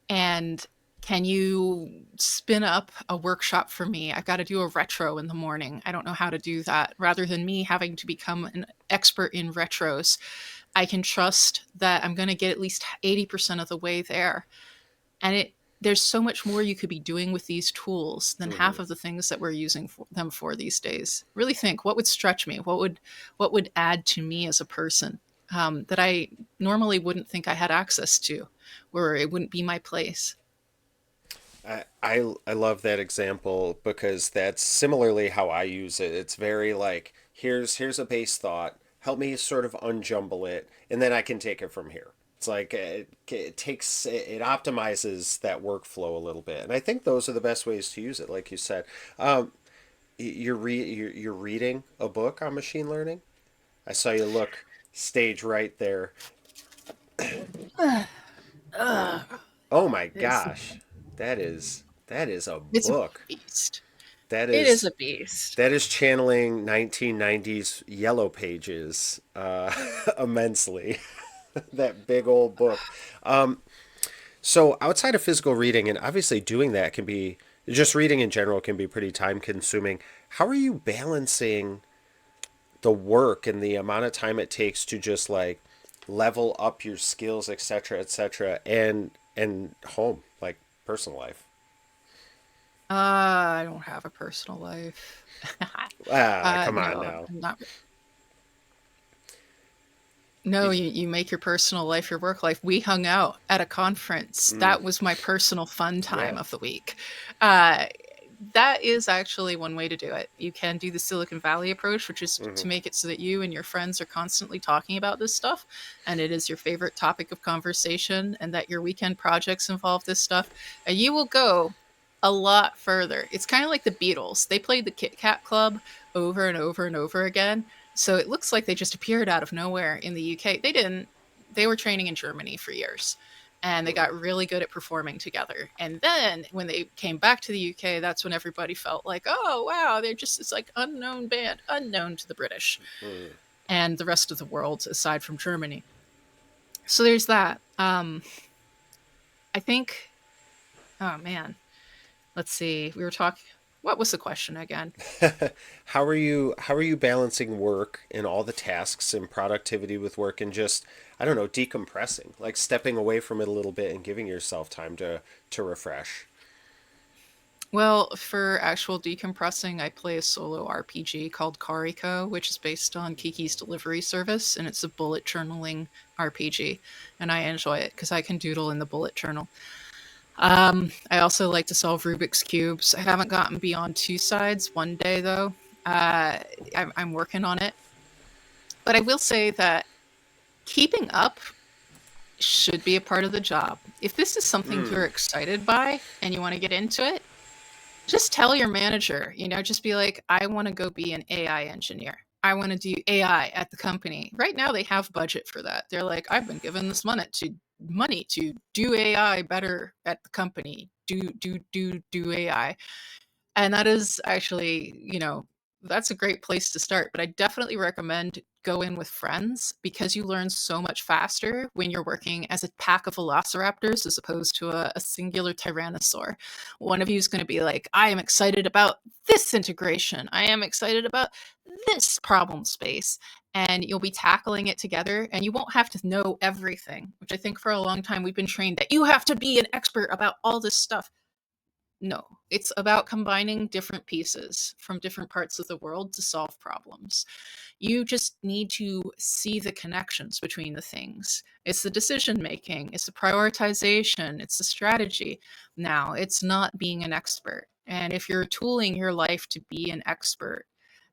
S2: And can you spin up a workshop for me? I've got to do a retro in the morning. I don't know how to do that. Rather than me having to become an expert in retros, I can trust that I'm going to get at least 80% of the way there. And there's so much more you could be doing with these tools than
S1: Mm-hmm.
S2: half of the things that we're using them for these days. Really think, what would stretch me? What would add to me as a person, that I normally wouldn't think I had access to, or it wouldn't be my place.
S1: I love that example because that's similarly how I use it. It's very like here's a base thought. Help me sort of unjumble it, and then I can take it from here. It's like it optimizes that workflow a little bit, and I think those are the best ways to use it. Like you said, um, you're reading a book on machine learning. I saw you look stage right there.
S2: Ugh,
S1: Oh my
S2: it's
S1: gosh, that is a
S2: it's a
S1: book.
S2: beast.
S1: That
S2: It is
S1: is
S2: a beast.
S1: That is channeling 1990s Yellow Pages immensely. That big old book. Um, so outside of physical reading, and obviously doing that can be just reading in general can be pretty time consuming. How are you balancing the work and the amount of time it takes to just like level up your skills, etc., and home, like personal life?
S2: I don't have a personal life.
S1: Ah, come on
S2: No,
S1: now.
S2: not. No,
S1: You,
S2: you make your personal life your work life. We hung out at a conference.
S1: mm,
S2: That was my personal fun time
S1: yeah.
S2: of the week. Uh, that is actually one way to do it. You can do the Silicon Valley approach, which is
S1: Hmm.
S2: to make it so that you and your friends are constantly talking about this stuff, and it is your favorite topic of conversation, and that your weekend projects involve this stuff, and you will go a lot further. It's kind of like the Beatles. They played the Kit Kat Club over and over and over again, so it looks like they just appeared out of nowhere in the UK. They didn't. They were training in Germany for years and they got really good at performing together. And then when they came back to the UK, that's when everybody felt like, oh, wow, they're just this like unknown band, unknown to the British
S1: Mm.
S2: and the rest of the world aside from Germany. So there's that. I think, oh man, let's see. We were talking, what was the question again?
S1: How are you balancing work and all the tasks and productivity with work and just I don't know decompressing like stepping away from it a little bit and giving yourself time to refresh.
S2: Well, for actual decompressing, I play a solo RPG called Kariko, which is based on Kiki's Delivery Service, and it's a bullet journaling RPG, and I enjoy it because I can doodle in the bullet journal. I also like to solve Rubik's cubes. I haven't gotten beyond two sides one day though. I'm working on it. But I will say that keeping up should be a part of the job. If this is something you're
S1: Mm.
S2: excited by and you want to get into it, just tell your manager, just be like, I want to go be an AI engineer. I want to do AI at the company. Right now they have budget for that. They're like, I've been given this money to do AI better at the company. Do AI. And that is actually, that's a great place to start. But I definitely recommend go in with friends because you learn so much faster when you're working as a pack of velociraptors as opposed to a singular tyrannosaur. One of you is going to be like, I am excited about this integration. I am excited about this problem space. And you'll be tackling it together, and you won't have to know everything, which I think for a long time we've been trained that you have to be an expert about all this stuff. No, it's about combining different pieces from different parts of the world to solve problems. You just need to see the connections between the things. It's the decision making, it's the prioritization, it's the strategy. Now, it's not being an expert. And if you're tooling your life to be an expert,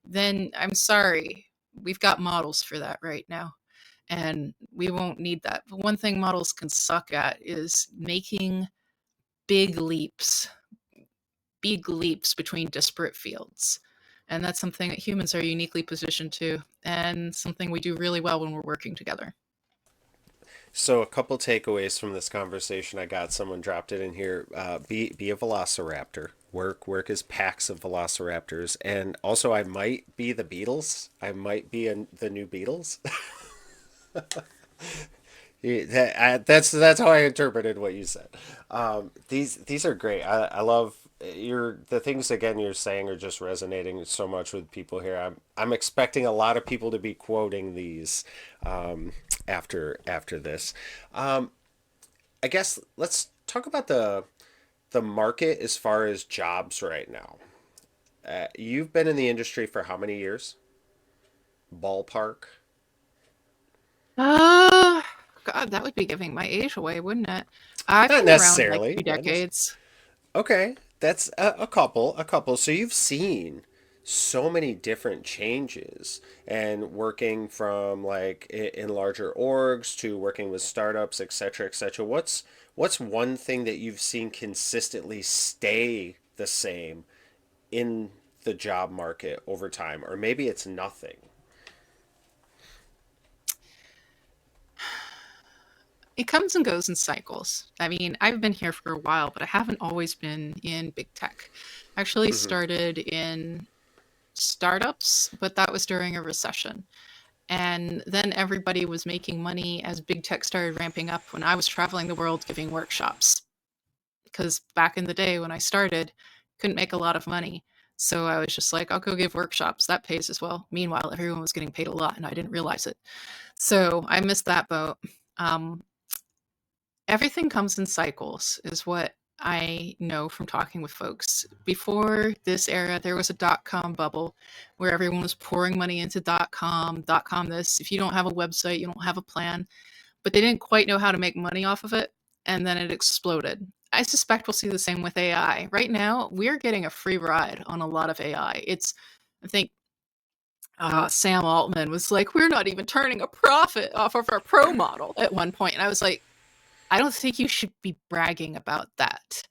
S2: then I'm sorry, we've got models for that right now. And we won't need that. But one thing models can suck at is making big leaps big leaps between disparate fields. And that's something that humans are uniquely positioned to, and something we do really well when we're working together.
S1: So a couple takeaways from this conversation. I got someone dropped it in here. Be a velociraptor. Work as packs of velociraptors, and also I might be the Beatles. I might be the new Beatles. Yeah, that's how I interpreted what you said. These are great. I love the things again you're saying are just resonating so much with people here. I'm expecting a lot of people to be quoting these after this. Um, I guess let's talk about the market as far as jobs right now. You've been in the industry for how many years? Ballpark?
S2: Uh, God, that would be giving my age away, wouldn't it? I've
S1: Not
S2: been around like
S1: necessarily.
S2: two
S1: Not necessarily.
S2: decades.
S1: Okay, that's a couple, a couple. So you've seen so many different changes and working from like in larger orgs to working with startups, et cetera, et cetera. What's one thing that you've seen consistently stay the same in the job market over time? Or maybe it's nothing.
S2: It comes and goes in cycles. I mean, I've been here for a while, but I haven't always been in big tech. I actually
S1: Hmm.
S2: started in startups, but that was during a recession. And then everybody was making money as big tech started ramping up when I was traveling the world giving workshops. Because back in the day when I started, couldn't make a lot of money. So I was just like, I'll go give workshops. That pays as well. Meanwhile, everyone was getting paid a lot and I didn't realize it. So I missed that boat. Um, Everything comes in cycles, is what I know from talking with folks. Before this era, there was a dot-com bubble where everyone was pouring money into dot com this. If you don't have a website, you don't have a plan, but they didn't quite know how to make money off of it, and then it exploded. I suspect we'll see the same with AI. Right now, we're getting a free ride on a lot of AI. I think Sam Altman was like, we're not even turning a profit off of our pro model at one point. And I was like, I don't think you should be bragging about that.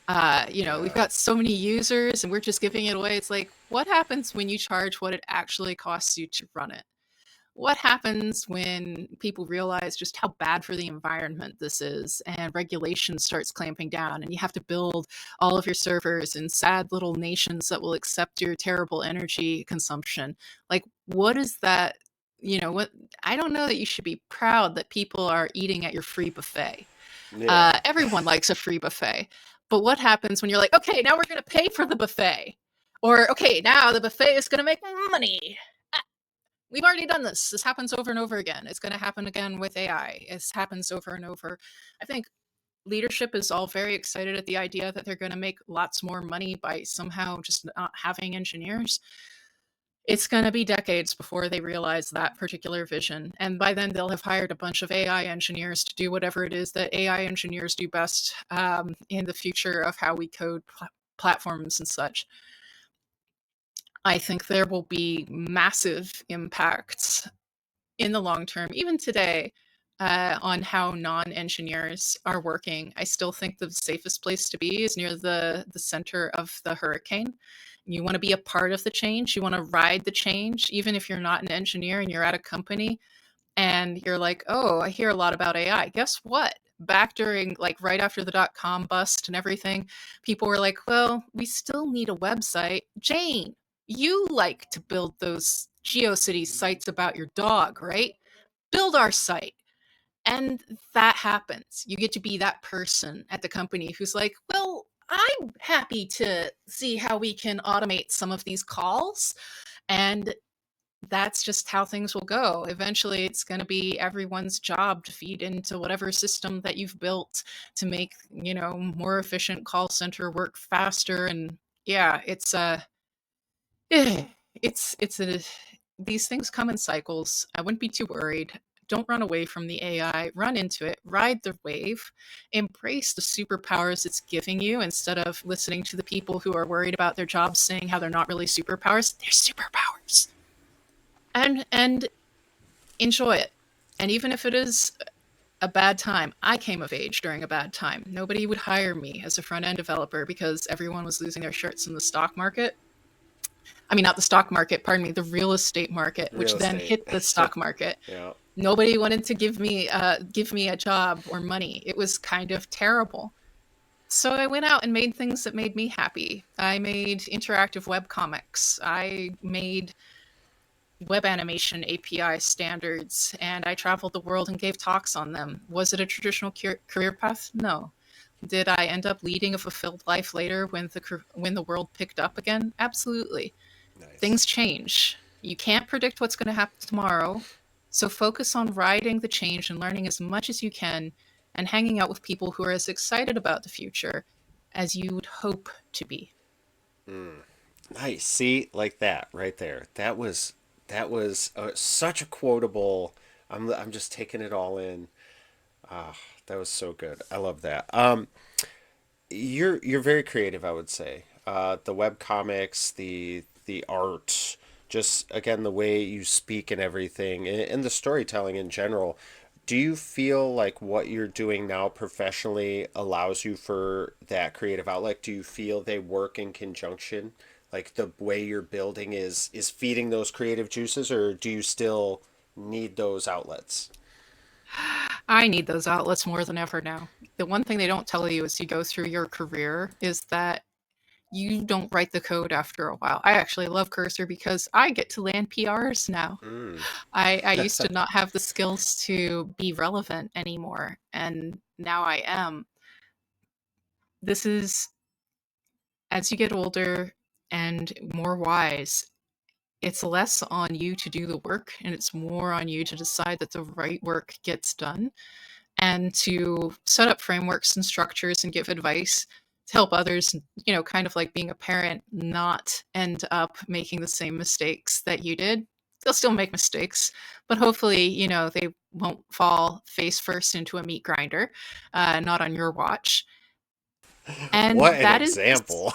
S2: We've
S1: Yeah.
S2: got so many users and we're just giving it away. It's like, what happens when you charge what it actually costs you to run it? What happens when people realize just how bad for the environment this is and regulation starts clamping down and you have to build all of your servers in sad little nations that will accept your terrible energy consumption? Like, what is that? What I don't know that you should be proud that people are eating at your free buffet.
S1: Yeah.
S2: Everyone likes a free buffet. But what happens when you're like, okay, now we're going to pay for the buffet? Or, okay, now the buffet is going to make money. We've already done this. This happens over and over again. It's going to happen again with AI. It happens over and over. I think leadership is all very excited at the idea that they're going to make lots more money by somehow just not having engineers. It's going to be decades before they realize that particular vision. And by then, they'll have hired a bunch of AI engineers to do whatever it is that AI engineers do best in the future of how we code platforms and such. I think there will be massive impacts in the long term, even today, on how non-engineers are working. I still think the safest place to be is near the center of the hurricane. You want to be a part of the change. You want to ride the change, even if you're not an engineer and you're at a company and you're like, oh, I hear a lot about AI. Guess what? Back during, like, right after the dot com bust and everything, people were like, well, we still need a website. Jane, you like to build those GeoCities sites about your dog, right? Build our site. And that happens. You get to be that person at the company who's like, well, I'm happy to see how we can automate some of these calls. And that's just how things will go. Eventually, it's going to be everyone's job to feed into whatever system that you've built to make, more efficient call center work faster. And yeah, it's a these things come in cycles. I wouldn't be too worried. Don't run away from the AI. Run into it. Ride the wave. Embrace the superpowers it's giving you instead of listening to the people who are worried about their jobs saying how they're not really superpowers. They're superpowers. And enjoy it. And even if it is a bad time, I came of age during a bad time. Nobody would hire me as a front end developer because everyone was losing their shirts in the stock market. I mean, not the stock market, pardon me, the real estate market, which
S1: Real
S2: then
S1: estate.
S2: hit the stock market.
S1: Yeah.
S2: Nobody wanted to give me a job or money. It was kind of terrible. So I went out and made things that made me happy. I made interactive web comics. I made web animation API standards, and I traveled the world and gave talks on them. Was it a traditional career path? No. Did I end up leading a fulfilled life later when the world picked up again? Absolutely.
S1: Nice.
S2: Things change. You can't predict what's going to happen tomorrow. So focus on riding the change and learning as much as you can and hanging out with people who are as excited about the future as you would hope to be.
S1: Nice. See, like that right there. That was such a quotable. I'm just taking it all in. Ah, that was so good. I love that. You're very creative, I would say. The web comics, the art, just again the way you speak and everything, and the storytelling in general. Do you feel like what you're doing now professionally allows you for that creative outlet? Do you feel they work in conjunction? Like the way you're building is feeding those creative juices, or do you still need those outlets?
S2: I need those outlets more than ever now. The one thing they don't tell you as you go through your career is that you don't write the code after a while. I actually love Cursor because I get to land PRs now.
S1: Mm.
S2: I used to not have the skills to be relevant anymore, and now I am. This is as you get older and more wise, it's less on you to do the work and it's more on you to decide that the right work gets done and to set up frameworks and structures and give advice to help others, kind of like being a parent, not end up making the same mistakes that you did. They'll still make mistakes, but hopefully, they won't fall face first into a meat grinder, not on your watch.
S1: What
S2: And
S1: an example.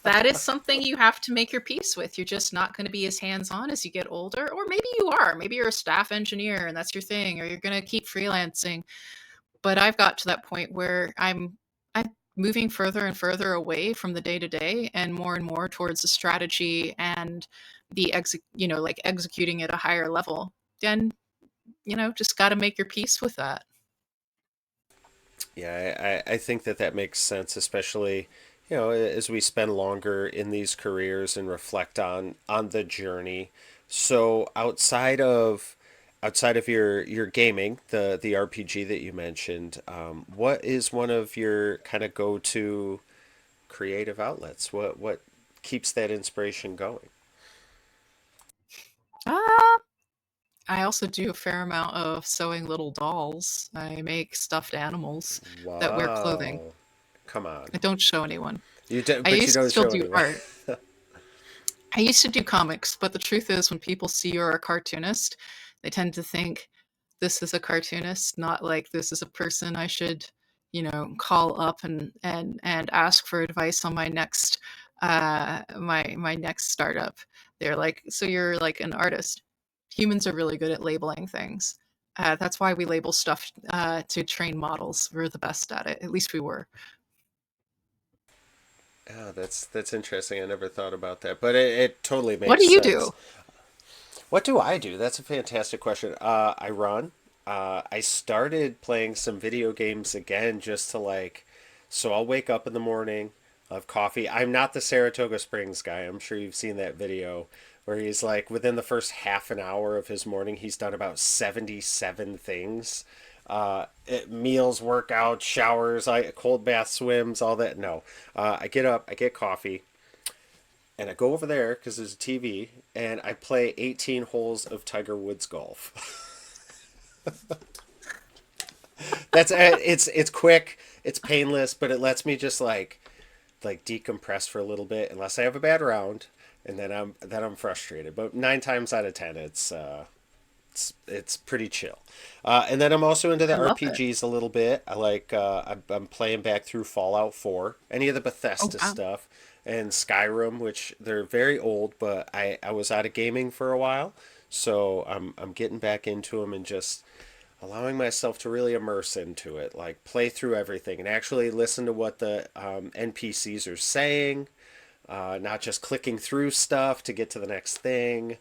S2: that is something you have to make your peace with. You're just not going to be as hands on as you get older, or maybe you are. Maybe you're a staff engineer and that's your thing, or you're going to keep freelancing. But I've got to that point where I'm moving further and further away from the day to day and more towards the strategy and like executing at a higher level. And just got to make your peace with that.
S1: Yeah, I think that that makes sense, especially, as we spend longer in these careers and reflect on the journey. So outside of your gaming, the RPG that you mentioned, what is one of your kind of go-to creative outlets? What keeps that inspiration going?
S2: Ah, I also do a fair amount of sewing little dolls. I make stuffed animals that wear clothing.
S1: Wow. Come on.
S2: I don't show anyone. I
S1: But you
S2: used to
S1: don't
S2: still
S1: show
S2: do
S1: anyone.
S2: art. I used to do comics, but the truth is, when people see you're a cartoonist, they tend to think this is a cartoonist, not like this is a person I should, call up and ask for advice on my next my next startup. They're like, so you're like an artist. Humans are really good at labeling things. That's why we label stuff to train models. We're the best at it. At least we were.
S1: Yeah, that's interesting. I never thought about that, but it totally
S2: What
S1: makes
S2: do you
S1: sense.
S2: do?
S1: What do I do? That's a fantastic question. I run. I started playing some video games again just to like, so I'll wake up in the morning, I'll have coffee. I'm not the Saratoga Springs guy. I'm sure you've seen that video where he's like, within the first half an hour of his morning, he's done about 77 things. Meals, workouts, showers, cold bath, swims, all that. No, I get up, I get coffee, and I go over there because there's a TV, and I play 18 holes of Tiger Woods golf. It's quick, it's painless, but it lets me just like decompress for a little bit, unless I have a bad round, and then I'm frustrated. But 9 times out of 10, it's pretty chill. And then I'm also into the
S2: I love it.
S1: RPGs a little bit. I'm playing back through Fallout 4, any of the
S2: Oh
S1: Bethesda
S2: wow.
S1: stuff, and Skyrim, which they're very old, but I was out of gaming for a while, so I'm getting back into them and just allowing myself to really immerse into it, like play through everything and actually listen to what the NPCs are saying, not just clicking through stuff to get to the next thing.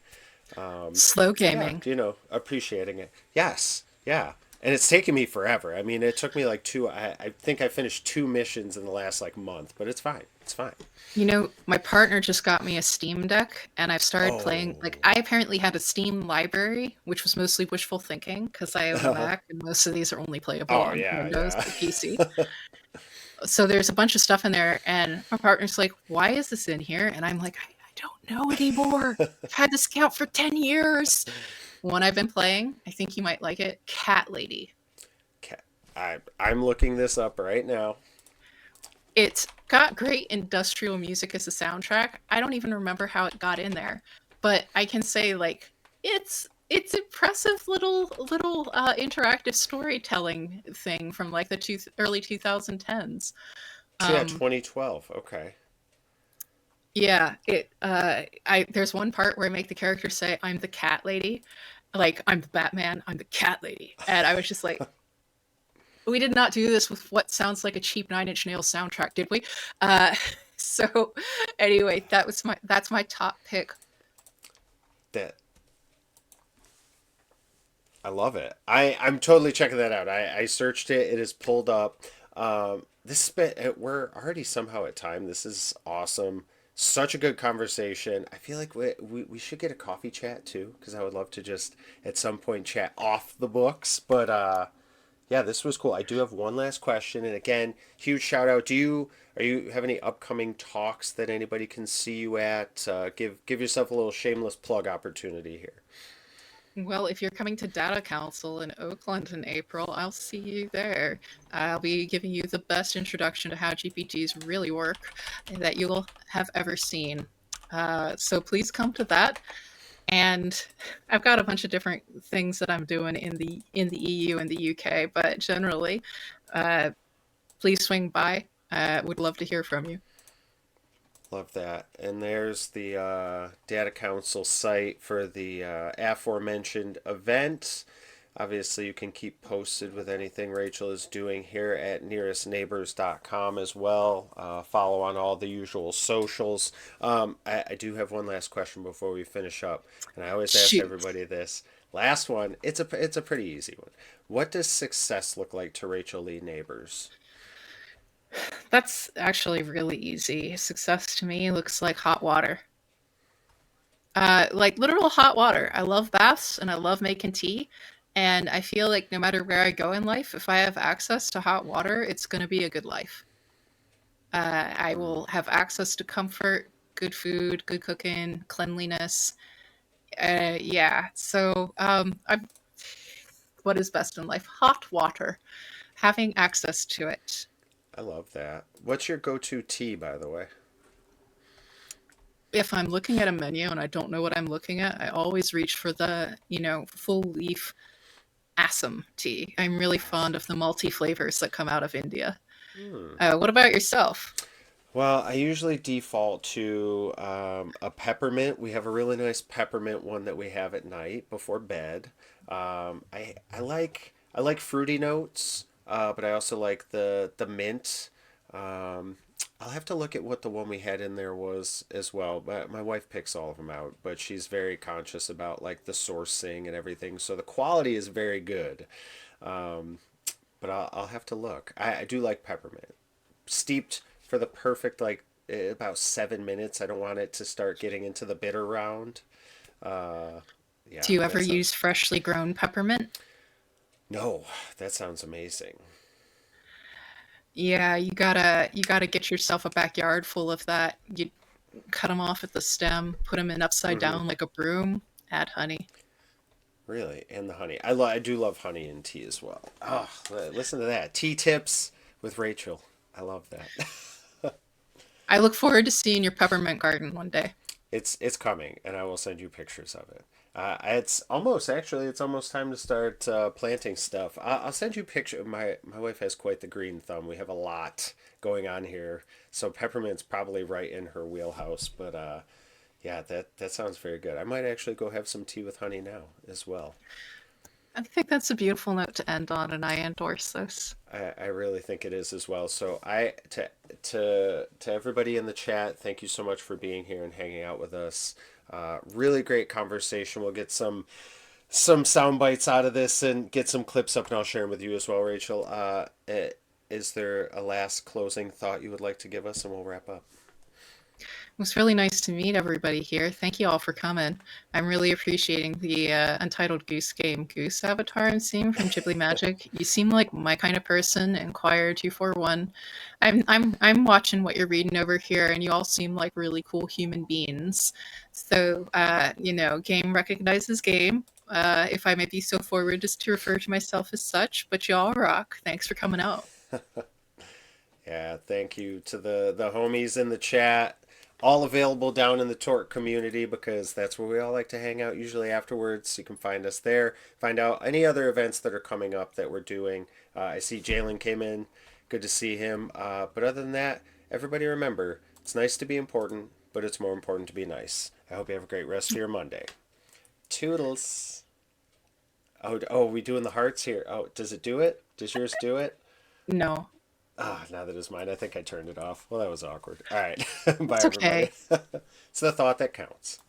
S2: Slow
S1: Yeah,
S2: gaming.
S1: appreciating it. Yes, yeah. And it's taken me forever. I mean, it took me like I think I finished 2 missions in the last like month, but it's fine. It's fine.
S2: You know, my partner just got me a Steam Deck, and I've started playing. Like,
S1: Oh.
S2: I apparently had a Steam library, which was mostly wishful thinking because I own a Mac, and most of these are only playable
S1: Oh,
S2: on
S1: yeah,
S2: Windows
S1: yeah.
S2: or PC. So there's a bunch of stuff in there, and my partner's like, "Why is this in here?" And I'm like, I don't know anymore. I've had this account for 10 years. One I've been playing, I think you might like it. Cat Lady.
S1: Okay. I'm looking this up right now.
S2: It's got great industrial music as a soundtrack. I don't even remember how it got in there, but I can say like it's impressive little interactive storytelling thing from like the early 2010s.
S1: So yeah,
S2: Um,
S1: 2012. Okay.
S2: yeah, it I there's one part where I make the character say I'm the cat lady, like I'm the Batman, I'm the cat lady, and I was just like, we did not do this with what sounds like a cheap Nine Inch Nails soundtrack, did we? Uh, so anyway, that's my top pick.
S1: That I love it. I'm totally checking that out. I searched it. It is pulled up. We're already somehow at time. This is awesome. Such a good conversation. I feel like we should get a coffee chat too, because I would love to just at some point chat off the books. But yeah, this was cool. I do have one last question, and again, huge shout out. Are you have any upcoming talks that anybody can see you at? Give yourself a little shameless plug opportunity here.
S2: Well, if you're coming to Data Council in Oakland in April, I'll see you there. I'll be giving you the best introduction to how GPTs really work that you'll have ever seen. So please come to that. And I've got a bunch of different things that I'm doing in the EU and the UK, but generally, uh, please swing by. Would love to hear from you.
S1: Love that. And there's the Data Council site for the aforementioned event. Obviously, you can keep posted with anything Rachel is doing here at nearestneighbors.com as well. Follow on all the usual socials. I do have one last question before we finish up, and I always ask
S2: Shoot.
S1: everybody this. Last one. It's a pretty easy one. What does success look like to Rachel Lee Neighbors?
S2: That's actually really easy. Success to me looks like hot water. Like literal hot water. I love baths and I love making tea. And I feel like no matter where I go in life, if I have access to hot water, it's going to be a good life. I
S1: Hmm,
S2: will have access to comfort, good food, good cooking, cleanliness. Yeah. So, what is best in life? Hot water. Having access to it.
S1: I love that. What's your go-to tea, by the way?
S2: If I'm looking at a menu and I don't know what I'm looking at, I always reach for the, full leaf Assam tea. I'm really fond
S1: Awesome.
S2: of the multi flavors that come out of India.
S1: Hmm.
S2: What about yourself?
S1: Well, I usually default to a peppermint. We have a really nice peppermint one that we have at night before bed. I like fruity notes, but I also like the mint. Um, I'll have to look at what the one we had in there was as well. My wife picks all of them out, but she's very conscious about like the sourcing and everything. So the quality is very good. Um, but I'll have to look. I do like peppermint steeped for the perfect like about 7 minutes. I don't want it to start getting into the bitter round. Uh,
S2: Do
S1: yeah,
S2: you ever
S1: that
S2: use
S1: sounds.
S2: freshly grown peppermint?
S1: No, that sounds amazing.
S2: Yeah, you gotta get yourself a backyard full of that. You cut them off at the stem, put them in upside
S1: Mm-hmm.
S2: down like a broom, add honey.
S1: Really, and the honey. I do love honey in tea as well. Oh, listen to that. Tea tips with Rachel. I love that.
S2: I look forward to seeing your peppermint garden one day.
S1: It's coming, and I will send you pictures of it. It's almost actually. It's almost time to start planting stuff. I'll send you picture. My wife has quite the green thumb. We have a lot going on here, so peppermint's probably right in her wheelhouse. But yeah, that sounds very good. I might actually go have some tea with honey now as well.
S2: I think that's a beautiful note to end on, and I endorse this.
S1: I really think it is as well. So to everybody in the chat, thank you so much for being here and hanging out with us. Really great conversation. We'll get some sound bites out of this and get some clips up, and I'll share them with you as well, Rachel. Is there a last closing thought you would like to give us, and we'll wrap up?
S2: It was really nice to meet everybody here. Thank you all for coming. I'm really appreciating the Untitled Goose Game Goose avatar I'm seeing from Ghibli Magic. You seem like my kind of person. Inquire 241. I'm watching what you're reading over here, and you all seem like really cool human beings. So game recognizes game. If I may be so forward as to refer to myself as such, but y'all rock. Thanks for coming out.
S1: Yeah, thank you to the homies in the chat. All available down in the Torque community because that's where we all like to hang out usually afterwards. You can find us there. Find out any other events that are coming up that we're doing. I see Jalen came in. Good to see him. But other than that, everybody remember it's nice to be important, but it's more important to be nice. I hope you have a great rest of your Monday. Toodles. Oh, we doing the hearts here. Oh, does it do it? Does yours do it?
S2: No,
S1: Ah, now that it's mine, I think I turned it off. Well, that was awkward. All right. Bye,
S2: it's
S1: everybody.
S2: okay.
S1: It's the thought that counts.